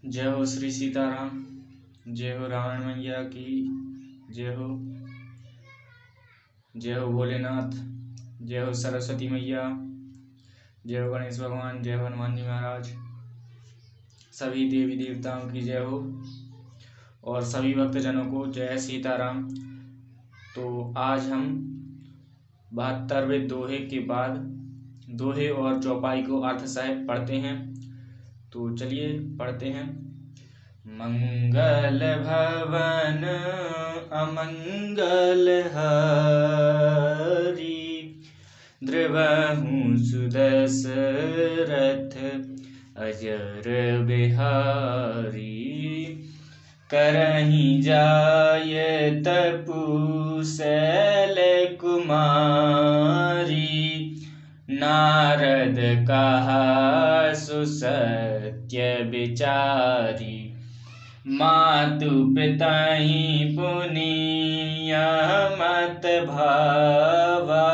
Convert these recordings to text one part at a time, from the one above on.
जय हो श्री सीताराम। जय हो रावण मैया की जय हो। जय हो भोलेनाथ। जय हो सरस्वती मैया। जय हो गणेश भगवान। जय हो हनुमान जी महाराज। सभी देवी देवताओं की जय हो और सभी भक्तजनों को जय सीताराम। तो आज हम 72वें दोहे के बाद दोहे और चौपाई को अर्थ सहित पढ़ते हैं। तो चलिए पढ़ते हैं। मंगल भवन अमंगल हारी, द्रवहु सुदशरथ अजर बिहारी। करहि जाय तपु शैल कुमारी, नारद कहा सुसत्य विचारी। मातु पिताहि पुनीय मत भावा,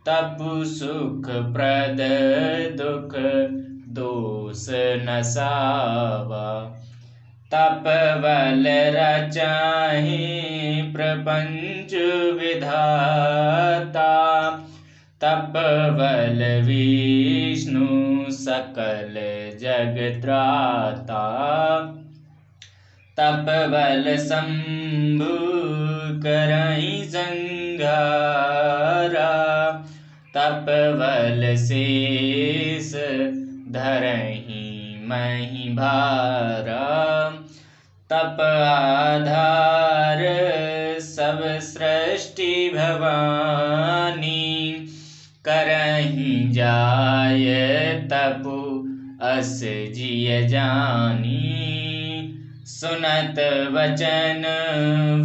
तपु सुख प्रद दुख दोष नसावा। तपबल रचाहि प्रपंच विधाता, तपबल विष्णु सकल जग त्राता। तपबल शंभु करहि संहारा, तपबल शेष धरहि महि भारा। तप आधार सब सृष्टि भवानी, करहि जाय तपु अस जिय जानी। सुनत वचन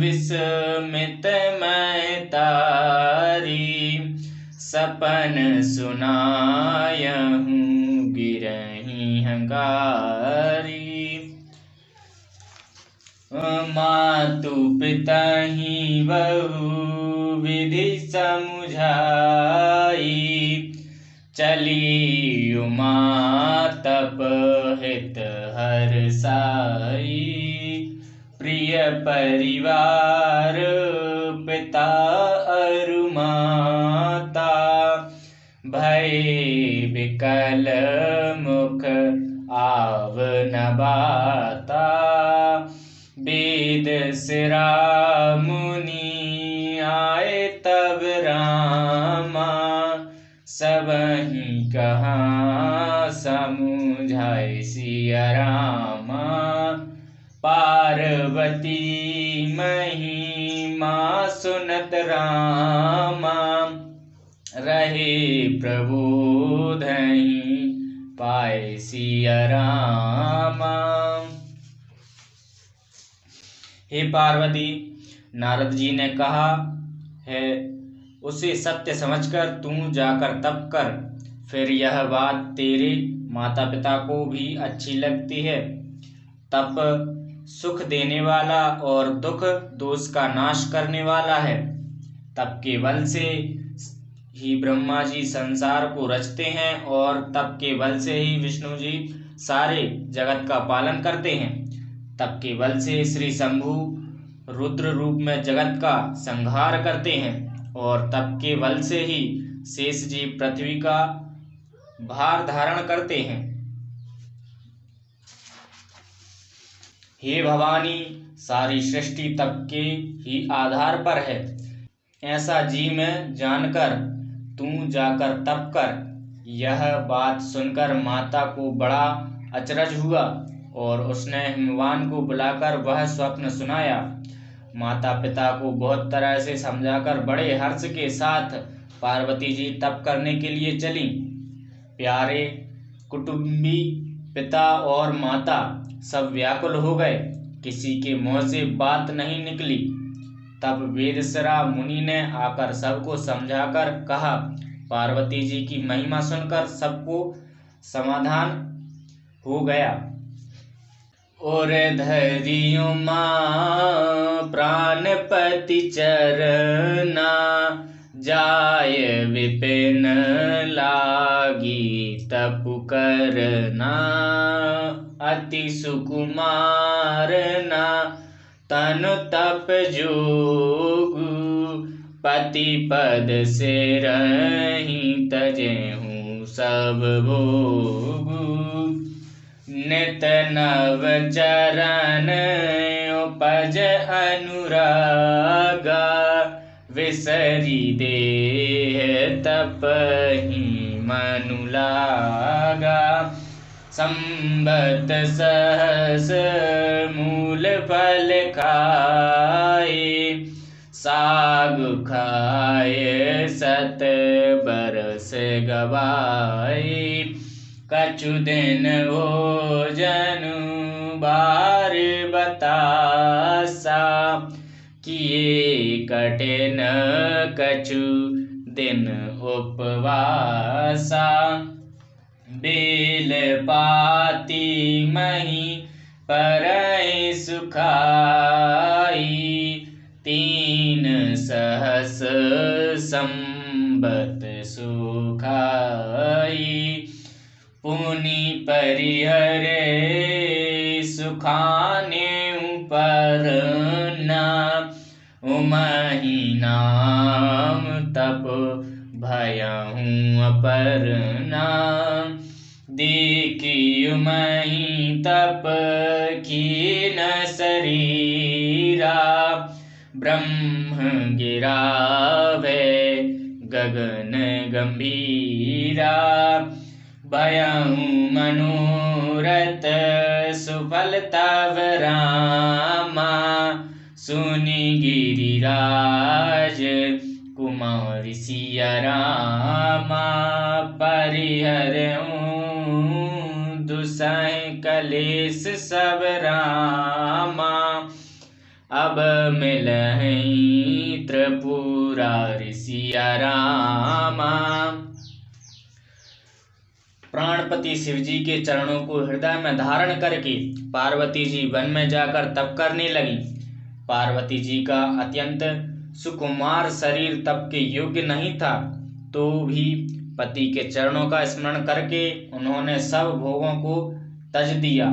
विस्मित मैं तारी, सपन सुनायहु गिरहि हंकारी। मातु पिताहि बहु विधि समुझाई, चली उमा तप हित हर साई। प्रिय परिवार पिता अरु माता, भय विकल मुख आव न बाता। वेद सिरा मुनि आए तब रामा, सबहि कहा समुझाए सिया रामा। पार्वती महिमा सुनत रामा, रहे प्रबोधहि पाए सिया रामा। हे पार्वती, नारद जी ने कहा है उसे सत्य समझकर तू जाकर तप कर। फिर यह बात तेरे माता पिता को भी अच्छी लगती है। तप सुख देने वाला और दुख दोष का नाश करने वाला है। तप के बल से ही ब्रह्मा जी संसार को रचते हैं और तप के बल से ही विष्णु जी सारे जगत का पालन करते हैं। तप के बल से श्री शंभु रुद्र रूप में जगत का संहार करते हैं और तप के बल से ही शेष जी पृथ्वी का भार धारण करते हैं। हे भवानी, सारी सृष्टि तप के ही आधार पर है। ऐसा जी में जानकर तू जाकर तप कर। यह बात सुनकर माता को बड़ा अचरज हुआ और उसने हिमवान को बुलाकर वह स्वप्न सुनाया। माता पिता को बहुत तरह से समझाकर बड़े हर्ष के साथ पार्वती जी तप करने के लिए चली। प्यारे कुटुंबी पिता और माता सब व्याकुल हो गए, किसी के मुंह से बात नहीं निकली। तब वेदसरा मुनि ने आकर सबको समझाकर कहा। पार्वती जी की महिमा सुनकर सबको समाधान हो गया। और धरियो माँ प्राणपति चरना, जाय विपिन लागी तपु करना। अति सुकुमार ना तनु तप जोगु पति पद से रही तजेहूँ सब भोगु नित नव चरण उपज अनुरागा विसरी देह तपहि मनु लागा संबत सहस मूल फल खाए साग खाए सत बरस गवाए कछु दिन भोजन बार बतासा किए कठिन कछु दिन उपवासा बेल पाती मही परई सुखाई 3 सहस संबत सुखाई पुनि परिहरे सुखाने पर उमहि नाम तप भयहूँ अपर्णा देखी उमहि तप कीन शरीरा ब्रह्म गिरावे गगन गंभीरा भयहूँ मनोरथ सुफल तव रामा सुनि गिरिराज कुमार सिया रामा परिहरऊँ दुसह कलेश सब रामा अब मिलहि त्रिपुरारि सिया रामा। प्राणपति शिवजी के चरणों को हृदय में धारण करके पार्वती जी वन में जाकर तप करने लगी। पार्वती जी का अत्यंत सुकुमार शरीर तप के योग्य नहीं था, तो भी पति के चरणों का स्मरण करके उन्होंने सब भोगों को तज दिया।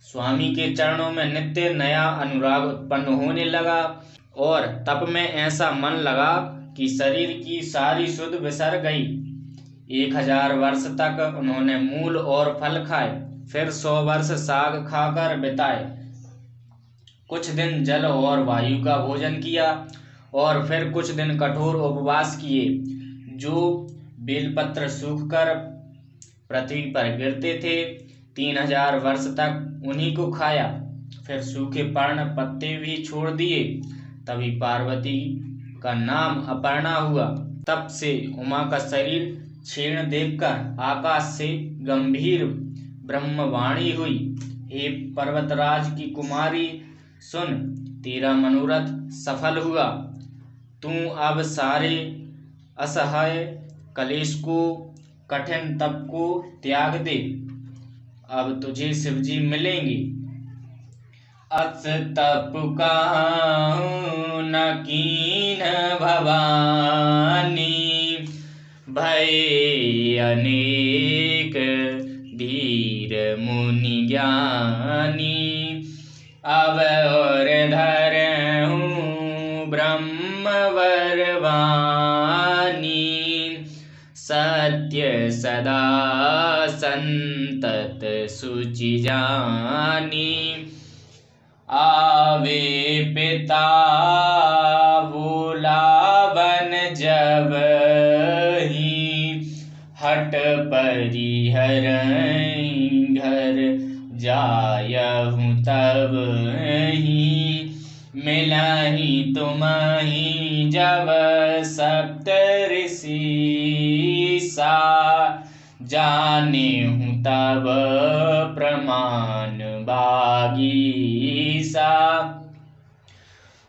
स्वामी के चरणों में नित्य नया अनुराग उत्पन्न होने लगा और तप में ऐसा मन लगा कि शरीर की सारी सुध बिसर गई। 1000 वर्ष तक उन्होंने मूल और फल खाए, फिर 100 वर्ष साग खाकर बिताए। कुछ दिन जल और वायु का भोजन किया और फिर कुछ दिन कठोर उपवास किए। जो बेलपत्र सूखकर पृथ्वी पर गिरते थे 3000 वर्ष तक उन्हीं को खाया, फिर सूखे पर्ण पत्ते भी छोड़ दिए। तभी पार्वती का नाम अपर्णा हुआ। तब से उमा का शरीर क्षीण देखकर आकाश से गंभीर ब्रह्मवाणी हुई, हे पर्वतराज की कुमारी सुन, तेरा मनोरथ सफल हुआ। तू अब सारे असहाय कलेश को कठिन तप को त्याग दे, अब तुझे शिवजी मिलेंगे। अस तप कहूँ न कीन भवानी, भय अनेक धीर मुनि ज्ञानी। अब और धरहूँ ब्रह्म वरवानी, सत्य सदा संतत सुचि जानी। आवे पिता बुलावन जब ही, हट परिहर घर जायहूँ तब ही। मिलहि तुम्हि जब सप्त ऋषि सा, जानेहूँ तब प्रमाण बागीसा।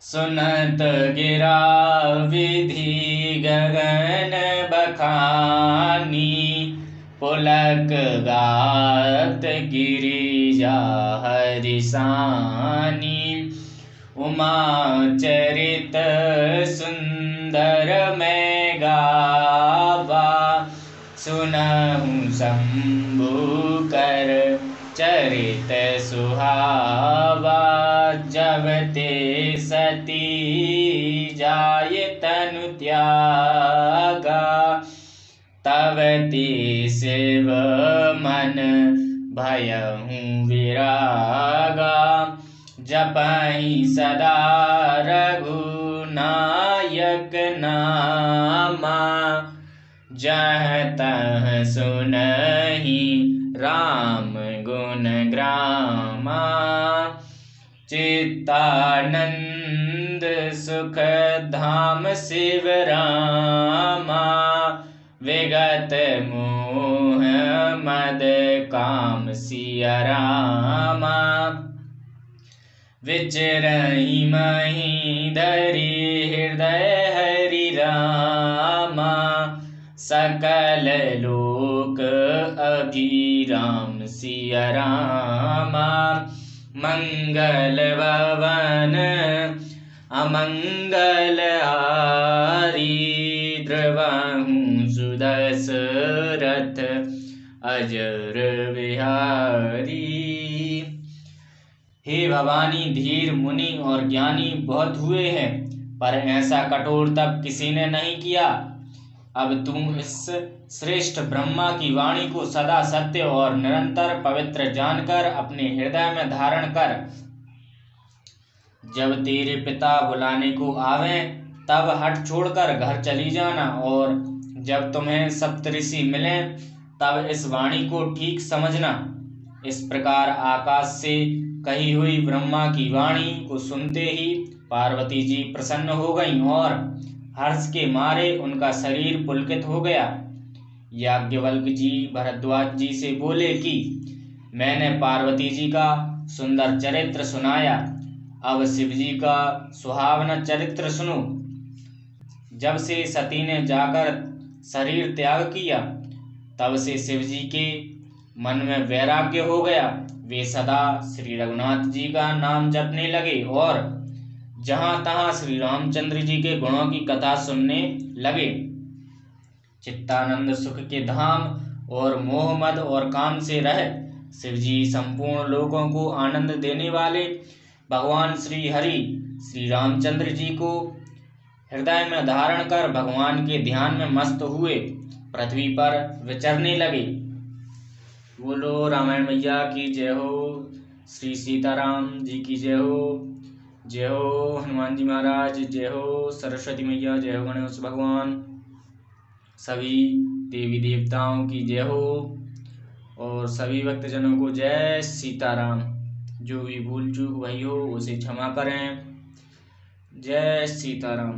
सुनत गिरा विधि गगन बखानी, पुलक गात गिरिजा हरिसानी। उमा चरित सुंदर मैं गावा, सुनहु शंभु कर चरित सुहावा जब ते सती जाय तनु त्यागा तब ते शिव मन भयहु विरागा जपहि सदा रघुनायक नामा जह तह सुनहि राम गुण ग्रामा चित्तानंद सुख धाम शिव रामा विगत मोह मद काम सिया रामा विचरहि मही धरि हृदय हरि रामा सकल लोक अभिराम सिया रामा मंगल भवन अमंगल हारी द्रवहु सुदशरथ अजर बिहारी। हे भवानी, धीर मुनि और ज्ञानी बहुत हुए हैं, पर ऐसा कठोर तप किसी ने नहीं किया। अब तुम इस श्रेष्ठ ब्रह्मा की वाणी को सदा सत्य और निरंतर पवित्र जानकर अपने हृदय में धारण कर। जब तेरे पिता बुलाने को आवे तब हट छोड़कर घर चली जाना, और जब तुम्हें सप्तऋषि मिलें तब इस वाणी को ठीक समझना। इस प्रकार आकाश से कही हुई ब्रह्मा की वाणी को सुनते ही पार्वती जी प्रसन्न हो गईं और हर्ष के मारे उनका शरीर पुलकित हो गया। याज्ञवल्क्य जी भरद्वाज जी से बोले कि मैंने पार्वती जी का सुंदर चरित्र सुनाया, अब शिव जी का सुहावना चरित्र सुनो। जब से सती ने जाकर शरीर त्याग किया तब से शिव जी के मन में वैराग्य हो गया। वे सदा श्री रघुनाथ जी का नाम जपने लगे और जहाँ तहाँ श्री रामचंद्र जी के गुणों की कथा सुनने लगे। चित्तानंद सुख के धाम और मोह मद और काम से रह शिव जी संपूर्ण लोगों को आनंद देने वाले भगवान श्री हरि श्री रामचंद्र जी को हृदय में धारण कर भगवान के ध्यान में मस्त हुए पृथ्वी पर विचरने लगे। बोलो रामायण मैया की जय हो, श्री सीताराम जी की जय हो, जय हो हनुमान जी महाराज, जय हो सरस्वती मैया, जय हो गणेश भगवान, सभी देवी देवताओं की जय हो और सभी भक्तजनों को जय सीताराम। जो भी भूल चूक भई हो उसे क्षमा करें। जय सीताराम।